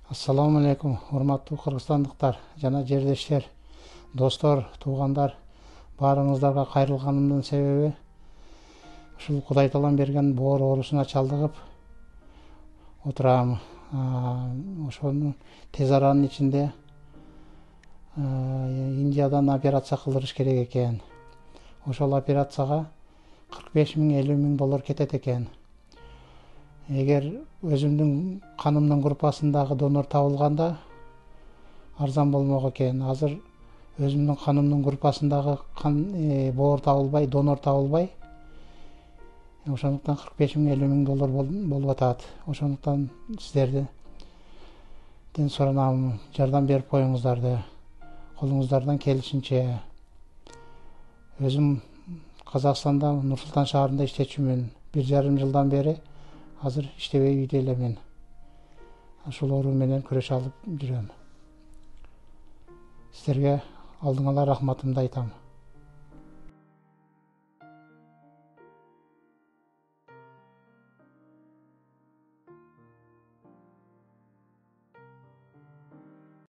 Ассаламу алейкум, урматтуу кыргызстандыктар жана жердештер, достор, туугандар. Баарыңыздарга кайрылганымдын себеби ушул Кудай таалам берген боор оорусуна чалдыгып отурам. Ошонун тез аранын ичинде Индиядан операция кылдырыш керек экен. Ошол операцияга 45 миң, 50 миң доллар кетет экен. Эгер өзүмдүн канымдын группасындагы донор табылганда арзан болмок экен. Азыр өзүмдүн канымдын группасындагы боор табылбай, донор табылбай, ошондуктан 45 миң, 50 миң доллар болуп атат. Ошондуктан сиздерден суранам, жардам берип коюңуздарды. Колуңуздардан келишинче. Өзүм Казакстанда, Нур-Султан шаарында иштечүмүн. 1,5 жылдан бери азыр иштебей үйдө элемин. Ушул оору менен күрөш алып жүрөм. Сиздерге алдыңала рахматымды айтам.